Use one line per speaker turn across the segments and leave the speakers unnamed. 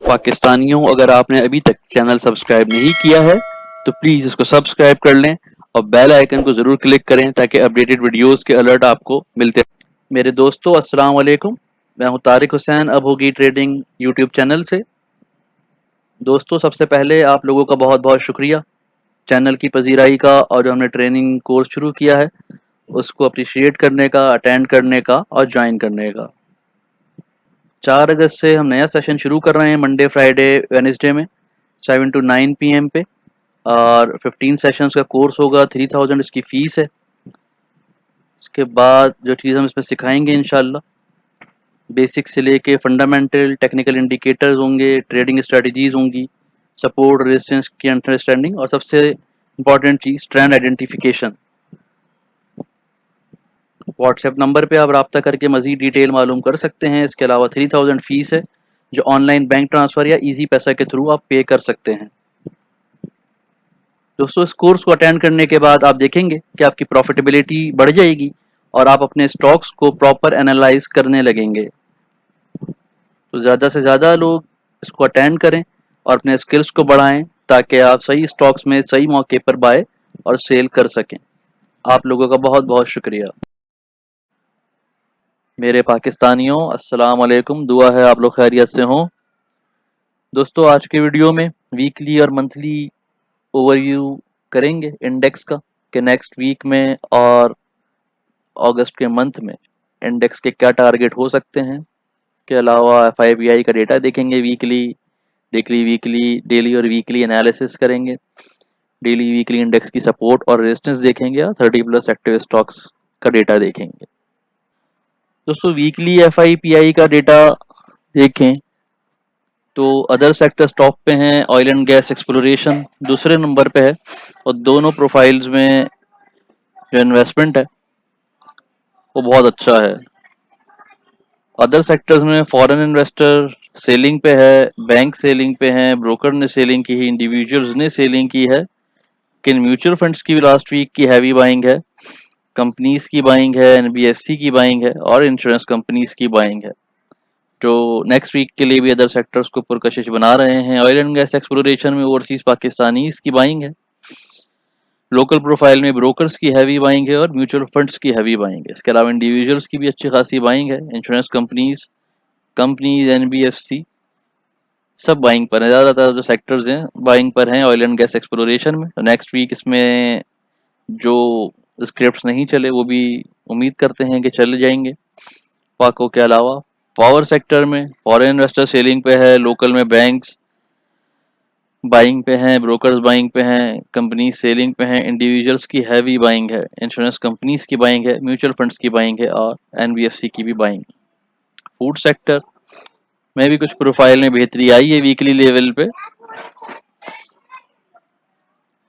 पाकिस्तानियों, अगर आपने अभी तक चैनल सब्सक्राइब नहीं किया है तो प्लीज़ इसको सब्सक्राइब कर लें और बेल आइकन को ज़रूर क्लिक करें ताकि अपडेटेड वीडियोस के अलर्ट आपको मिलते रहें। मेरे दोस्तों, अस्सलाम वालेकुम। मैं हूं तारिक हुसैन, अब होगी ट्रेडिंग यूट्यूब चैनल से। दोस्तों, सबसे पहले आप लोगों का बहुत बहुत शुक्रिया चैनल की पजीराई का, और जो हमने ट्रेनिंग कोर्स शुरू किया है उसको अप्रिशिएट करने का, अटेंड करने का और ज्वाइन करने का। 4 अगस्त से हम नया सेशन शुरू कर रहे हैं, मंडे फ्राइडे वेडनेसडे में 7 to 9 PM पे, और 15 सेशंस का कोर्स होगा। 3000 इसकी फ़ीस है। इसके बाद जो चीज़ हम इसमें सिखाएंगे इंशाल्लाह, बेसिक से लेके फंडामेंटल टेक्निकल इंडिकेटर्स होंगे, ट्रेडिंग स्ट्रेटजीज होंगी, सपोर्ट रेजिस्टेंस की अंडरस्टैंडिंग, और सबसे इम्पॉर्टेंट चीज़ ट्रेंड आइडेंटिफिकेशन। व्हाट्सएप नंबर पे आप रब्ता करके मज़ीद डिटेल मालूम कर सकते हैं। इसके अलावा 3000 फ़ीस है जो ऑनलाइन बैंक ट्रांसफ़र या ईजी पैसा के थ्रू आप पे कर सकते हैं। दोस्तों, इस कोर्स को अटेंड करने के बाद आप देखेंगे कि आपकी प्रॉफिटेबिलिटी बढ़ जाएगी और आप अपने स्टॉक्स को प्रॉपर एनालाइज करने लगेंगे। तो ज़्यादा से ज़्यादा लोग इसको अटेंड करें और अपने स्किल्स को बढ़ाएं ताकि आप सही स्टॉक्स में सही मौके पर बाय और सेल कर सकें। आप लोगों का बहुत बहुत शुक्रिया। मेरे पाकिस्तानियों, अस्सलाम वालेकुम। दुआ है आप लोग खैरियत से हों। दोस्तों, आज के वीडियो में वीकली और मंथली ओवरव्यू करेंगे इंडेक्स का, कि नेक्स्ट वीक में और अगस्त के मंथ में इंडेक्स के क्या टारगेट हो सकते हैं। के अलावा FIBI का डेटा देखेंगे, वीकली वीकली डेली और वीकली एनालिसिस करेंगे। डेली वीकली इंडेक्स की सपोर्ट और रेजिस्टेंस देखेंगे और 30+ एक्टिव स्टॉक्स का डेटा देखेंगे। दोस्तों, वीकली FIPI का डेटा देखें तो अदर सेक्टर्स टॉप पे हैं, ऑयल एंड गैस एक्सप्लोरेशन दूसरे नंबर पे है, और दोनों प्रोफाइल्स में जो इन्वेस्टमेंट है वो बहुत अच्छा है। अदर सेक्टर्स में फॉरेन इन्वेस्टर सेलिंग पे है, बैंक सेलिंग पे हैं, ब्रोकर ने सेलिंग की है, इंडिविजुअल्स ने सेलिंग की है। किन म्यूचुअल फंड्स की भी लास्ट वीक की हैवी बाइंग है, कंपनीज की बाइंग है, NBFC की बाइंग है, और इंश्योरेंस कंपनीज की बाइंग है, जो नेक्स्ट वीक के लिए भी अदर सेक्टर्स को पुरकशिश बना रहे हैं। ऑयल एंड गैस एक्सप्लोरेशन में ओवरसीज पाकिस्तानीज की बाइंग है। लोकल प्रोफाइल में ब्रोकर्स की हैवी बाइंग है और म्यूचुअल फंड्स की हैवी बाइंग है। इसके अलावा इंडिविजुअल्स की भी अच्छी खासी बाइंग है। इंश्योरेंस कंपनीज NBFC सब बाइंग पर है। ज़्यादातर जो सेक्टर्स हैं बाइंग पर हैं ऑयल एंड गैस एक्सप्लोरेशन में। तो नेक्स्ट वीक इसमें जो स्क्रिप्ट्स नहीं चले वो भी उम्मीद करते हैं कि चल जाएंगे। पाको के अलावा पावर सेक्टर में फॉरेन इन्वेस्टर सेलिंग पे है, लोकल में बैंक्स बाइंग पे हैं, ब्रोकर्स बाइंग पे हैं, कंपनी सेलिंग पे हैं, इंडिविजुअल्स की हैवी बाइंग है, इंश्योरेंस कंपनीज की बाइंग है, म्यूचुअल फंड्स की बाइंग है, और NBFC की भी बाइंग। फूड सेक्टर में भी कुछ प्रोफाइल में बेहतरी आई है वीकली लेवल पे।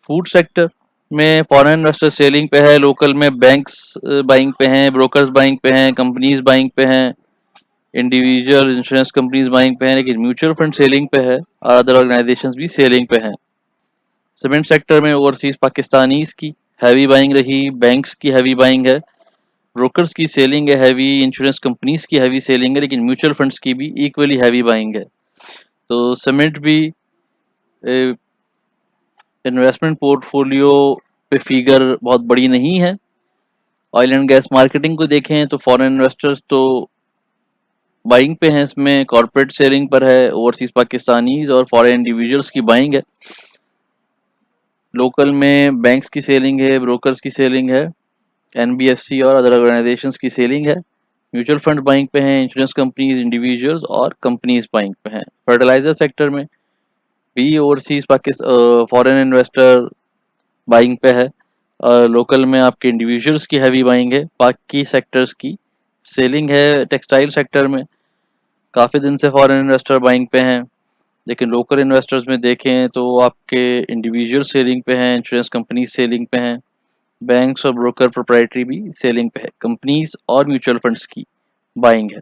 फूड सेक्टर में फॉरेन इन्वेस्टर सेलिंग पे है, लोकल में बैंक्स बाइंग पे हैं, ब्रोकर्स बाइंग पे हैं, कंपनीज बाइंग पे हैं, इंडिविजुअल इंश्योरेंस कंपनीज बाइंग पे हैं, लेकिन म्यूचुअल फंड सेलिंग पे है और अदर ऑर्गेनाइजेशंस भी सेलिंग पे हैं। सीमेंट सेक्टर में ओवरसीज पाकिस्तानीज की हैवी बाइंग रही, बैंक्स की हैवी बाइंग है, ब्रोकर्स की सेलिंग है हैवी, इंश्योरेंस कंपनीज की हैवी सेलिंग है, लेकिन म्यूचुअल फंड्स की भी इक्वली हैवी बाइंग है। तो सीमेंट भी इन्वेस्टमेंट पोर्टफोलियो पे फिगर बहुत बड़ी नहीं है। ऑयल एंड गैस मार्केटिंग को देखें तो फॉरेन इन्वेस्टर्स तो बाइंग पे हैं, इसमें कॉर्पोरेट सेलिंग पर है, ओवरसीज पाकिस्तानीज और फॉरेन इंडिविजुअल्स की बाइंग है। लोकल में बैंक्स की सेलिंग है, ब्रोकर्स की सेलिंग है, NBFC और अदर ऑर्गेनाइजेशंस की सेलिंग है। म्यूचुअल फंड बाइंग पे हैं, इंश्योरेंस कंपनीज, इंडिविजुअल्स और कंपनीज बाइंग पे हैं। फर्टिलाइजर सेक्टर में भी overseas Pakistan foreign investor buying पे है, लोकल में आपके इंडिविजुअल्स की हैवी बाइंग है, बाकी सेक्टर्स की सेलिंग है। टेक्सटाइल सेक्टर में काफ़ी दिन से फॉरेन इन्वेस्टर बाइंग पे हैं, लेकिन लोकल इन्वेस्टर्स में देखें तो आपके इंडिविजुअल सेलिंग पे हैं, इंश्योरेंस कंपनी सेलिंग पे हैं, बैंक्स और ब्रोकर प्रोप्राइटरी भी सेलिंग पे है, कंपनीज और म्यूचुअल फंड्स की बाइंग है।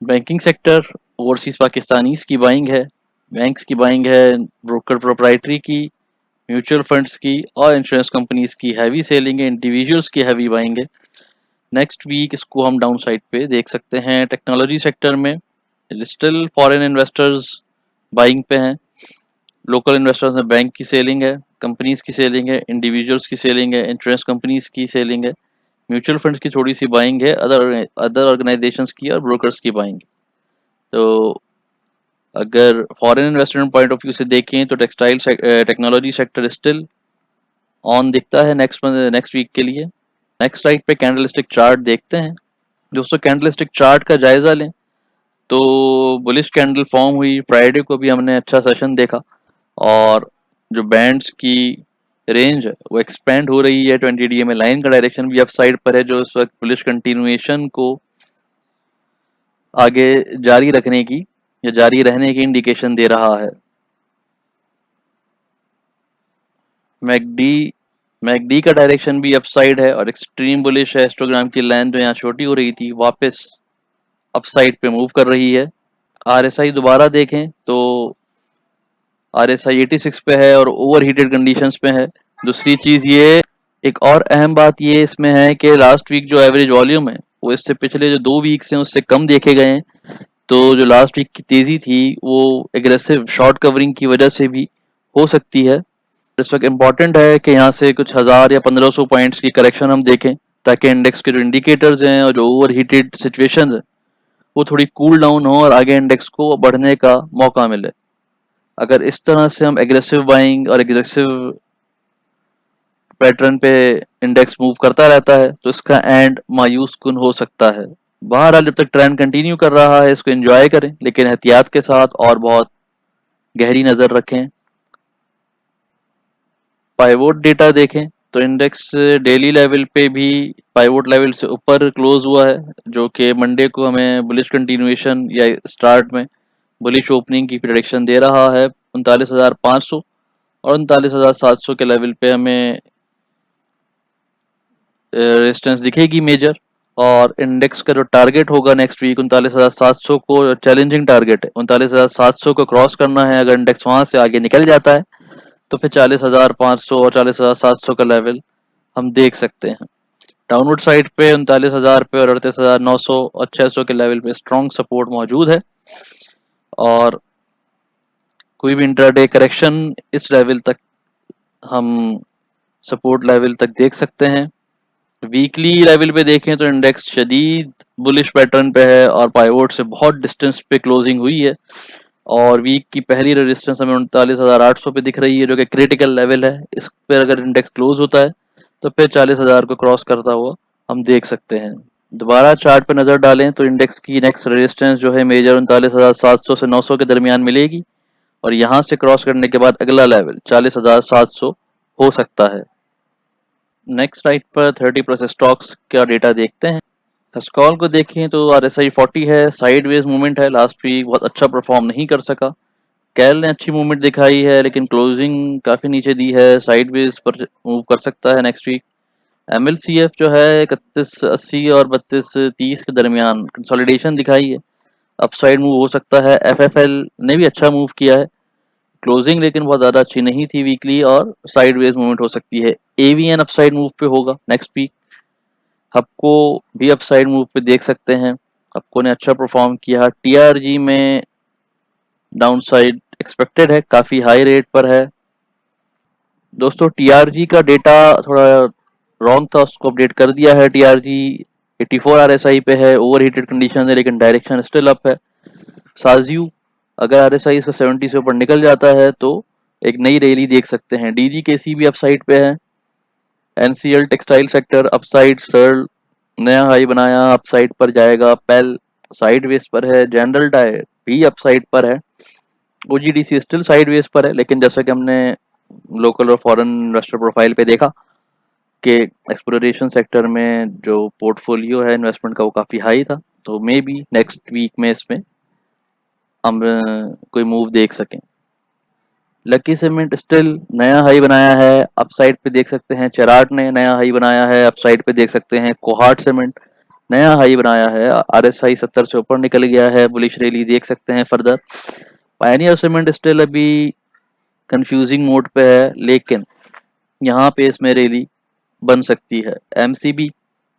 बैंकिंग सेक्टर ओवरसीज पाकिस्तानीज की बाइंग है, बैंक्स की बाइंग है, ब्रोकर प्रोप्राइटरी की, म्यूचुअल फंड्स की और इंश्योरेंस कंपनीज की हैवी सेलिंग है, इंडिविजुअल्स की हैवी बाइंग है। नेक्स्ट वीक इसको हम डाउन साइड पे देख सकते हैं। टेक्नोलॉजी सेक्टर में स्टिल फॉरेन इन्वेस्टर्स बाइंग पे हैं, लोकल इन्वेस्टर्स में बैंक की सेलिंग है, कंपनीज की सेलिंग है, इंडिविजुअल्स की सेलिंग है, इंश्योरेंस कंपनीज की सेलिंग है, म्यूचुअल फंड्स की थोड़ी सी बाइंग है, अदर ऑर्गेनाइजेशंस की और ब्रोकर्स की बाइंग। तो अगर foreign investment point of view से देखें तो textile technology sector still on दिखता है नेक्स्ट वीक के लिए। नेक्स्ट स्लाइड पे कैंडलस्टिक चार्ट देखते हैं। दोस्तों कैंडलस्टिक चार्ट का जायजा लें तो बुलिश कैंडल फॉर्म हुई, फ्राइडे को भी हमने अच्छा सेशन देखा और जो बैंड्स की रेंज है वो एक्सपेंड हो रही है। 20 DMA लाइन का डायरेक्शन भी अप साइड पर है, जो इस वक्त बुलिश कंटिन्यूएशन को आगे जारी रखने की या जारी रहने की इंडिकेशन दे रहा है। मैकडी का डायरेक्शन भी अपसाइड है और एक्सट्रीम बुलिश है। हिस्टोग्राम की लेंथ जो यहाँ छोटी हो रही थी वापस अपसाइड पे मूव कर रही है। RSI दोबारा देखें तो RSI 86 पे है और ओवर हीटेड कंडीशंस पे है। दूसरी चीज ये, एक और अहम बात ये इसमें है कि लास्ट वीक जो एवरेज वॉल्यूम है वो इससे पिछले जो 2 वीक्स हैं उससे कम देखे गए हैं। तो जो लास्ट वीक की तेजी थी वो एग्रेसिव शॉर्ट कवरिंग की वजह से भी हो सकती है। इस वक्त इम्पॉर्टेंट है कि यहाँ से कुछ 1000 या 1500 पॉइंट्स की करेक्शन हम देखें ताकि इंडेक्स के जो इंडिकेटर्स हैं और जो ओवर हीटेड सिचुएशंस है वो थोड़ी कूल डाउन हो और आगे इंडेक्स को बढ़ने का मौका मिले। अगर इस तरह से हम एग्रेसिव बाइंग और एग्रेसिव पैटर्न पे इंडेक्स मूव करता रहता है तो इसका एंड मायूस कुन हो सकता है। बहरहाल जब तक ट्रेंड कंटिन्यू कर रहा है इसको एंजॉय करें, लेकिन एहतियात के साथ और बहुत गहरी नज़र रखें। पाइवोट डेटा देखें तो इंडेक्स डेली लेवल पे भी पाइवोट लेवल से ऊपर क्लोज हुआ है, जो कि मंडे को हमें बुलिश कंटिन्यूएशन या स्टार्ट में बुलिश ओपनिंग की प्रेडिक्शन दे रहा है। 39,500 और 39,700 के लेवल पे हमें रेजिस्टेंस दिखेगी मेजर। और इंडेक्स का जो टारगेट होगा नेक्स्ट वीक 39,700 को चैलेंजिंग टारगेट है। 39,700 को क्रॉस करना है। अगर इंडेक्स वहां से आगे निकल जाता है तो फिर 40,500 और 40,700 का लेवल हम देख सकते हैं। डाउनवर्ड साइड पे 39,000 पे और 38,900 और 600 के लेवल पे स्ट्रॉन्ग सपोर्ट मौजूद है और कोई भी इंट्राडे करेक्शन इस लेवल तक हम सपोर्ट लेवल तक देख सकते हैं। वीकली लेवल पे देखें तो इंडेक्स शदीद बुलिश पैटर्न पे है और पाइवोट से बहुत डिस्टेंस पे क्लोजिंग हुई है और वीक की पहली रेजिस्टेंस हमें 39,800 पे दिख रही है, जो कि क्रिटिकल लेवल है। इस पर अगर इंडेक्स क्लोज होता है तो फिर 40,000 को क्रॉस करता हुआ हम देख सकते हैं। दोबारा चार्ट पे नज़र डालें तो इंडेक्स की नेक्स्ट रेजिस्टेंस जो है मेजर 39,700 से 900 के दरमियान मिलेगी और यहाँ से क्रॉस करने के बाद अगला लेवल 40,700 हो सकता है। नेक्स्ट स्लाइड पर 30+ स्टॉक्स का डेटा देखते हैं। स्कॉल को देखें तो RSI 40 है, साइडवेज मूवमेंट है, लास्ट वीक बहुत अच्छा परफॉर्म नहीं कर सका। कैल ने अच्छी मूवमेंट दिखाई है लेकिन क्लोजिंग काफ़ी नीचे दी है, साइडवेज पर मूव कर सकता है नेक्स्ट वीक। MLCF जो है 3180 और 3230 के दरमियान कंसोलिडेशन दिखाई है, अपसाइड मूव हो सकता है। FFL ने भी अच्छा मूव किया है, क्लोजिंग लेकिन बहुत ज़्यादा अच्छी नहीं थी वीकली और साइडवेज मूवमेंट हो सकती है। AVN अपसाइड मूव पे होगा नेक्स्ट वीक। हपको भी अपसाइड मूव पे देख सकते हैं, हपको ने अच्छा परफॉर्म किया। TRG में डाउनसाइड एक्सपेक्टेड है, काफ़ी हाई रेट पर है। दोस्तों TRG का डेटा थोड़ा रॉन्ग था, उसको अपडेट कर दिया है। TRG 84 RSI पे है, ओवर हीटेड कंडीशन है लेकिन डायरेक्शन स्टिल अप है। साजियो अगर RSI इसका 70 से ऊपर निकल जाता है तो एक नई रैली देख सकते हैं। DGKC भी अपसाइड पे है। NCL textile sector upside, Searle नया हाई बनाया, अपसाइड पर जाएगा। पेल साइडवेज पर है। जनरल डायर भी अपसाइड पर है। OGDC स्टिल साइडवेज पर है, लेकिन जैसा कि हमने लोकल और फॉरेन इन्वेस्टर प्रोफाइल पे देखा कि एक्सप्लोरेशन सेक्टर में जो पोर्टफोलियो है इन्वेस्टमेंट का वो काफ़ी हाई था, तो मे बी नेक्स्ट वीक में इसमें हम कोई मूव देख सकें। लकी सीमेंट स्टिल नया हाई बनाया है, अपसाइड पे देख सकते हैं। चेराट ने नया हाई बनाया है, अपसाइड पे देख सकते हैं। कोहाट सीमेंट नया हाई बनाया है, RSI 70 से ऊपर निकल गया है, बुलिश रैली देख सकते हैं फर्दर। पायनियर सीमेंट स्टिल अभी कंफ्यूजिंग मोड पे है, लेकिन यहाँ पे इसमें रैली बन सकती है। MCB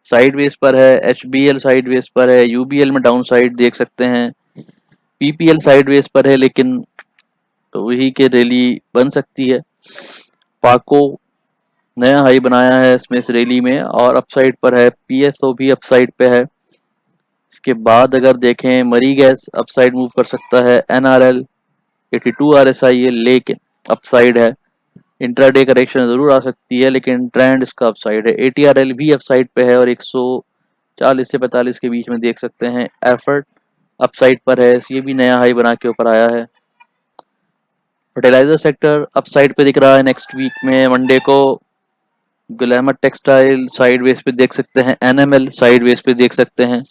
साइडवेज पर है, HBL साइडवेज पर है, UBL में डाउन साइड देख सकते हैं। पीपीएल साइडवेज पर है, लेकिन वही के रैली बन सकती है। पाको नया हाई बनाया है इसमें इस रैली में और अपसाइड पर है। पीएसओ भी अपसाइड पे है। इसके बाद अगर देखें मरी गैस अपसाइड मूव कर सकता है। एनआरएल 82 आरएसआई है, लेकिन अपसाइड है। इंट्राडे करेक्शन जरूर आ सकती है, लेकिन ट्रेंड इसका अपसाइड है। एटीआरएल भी अपसाइड पे है और 140 से 45 के बीच में देख सकते हैं। एफर्ट अपसाइड पर है, ये भी नया हाई बना के ऊपर आया है। फर्टिलाइजर सेक्टर अपसाइड पे दिख रहा है नेक्स्ट वीक में मंडे को। ग्लैमर टेक्सटाइल साइडवेज पे देख सकते हैं। एनएमएल साइडवेज पे देख सकते हैं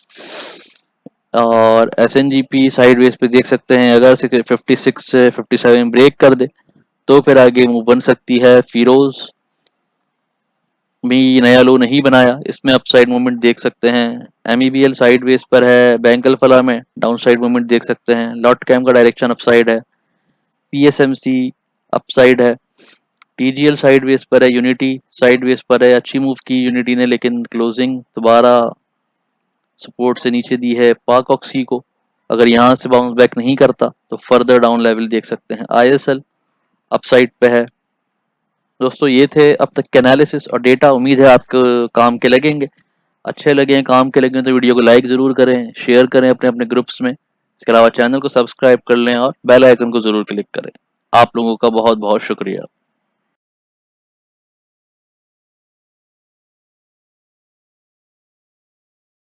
और एसएनजीपी साइडवेज पे देख सकते हैं। अगर 56 से 57 ब्रेक कर दे तो फिर आगे मूव बन सकती है। फिरोज भी नया लो नहीं बनाया, इसमें अपसाइड मूवमेंट देख सकते हैं। एमईबीएल साइडवेज पर है। बैंक अल्फला में डाउन साइड मूवमेंट देख सकते हैं। लॉट कैम का डायरेक्शन अपसाइड है। पीएसएमसी अपसाइड है। टीजीएल साइडवेज पर है। यूनिटी साइडवेज पर है। अच्छी मूव की यूनिटी ने, लेकिन क्लोजिंग दोबारा सपोर्ट से नीचे दी है। पाक ऑक्सी को अगर यहाँ से बाउंस बैक नहीं करता तो फर्दर डाउन लेवल देख सकते हैं। आईएसएल अपसाइड पे है। दोस्तों ये थे अब तक के एनालिसिस और डेटा। उम्मीद है आपको काम के लगेंगे। अच्छे लगे, काम के लगे तो वीडियो को लाइक ज़रूर करें, शेयर करें अपने अपने ग्रुप्स में। इसके अलावा चैनल को सब्सक्राइब कर लें और बेल आइकन को ज़रूर क्लिक करें। आप लोगों का बहुत बहुत शुक्रिया।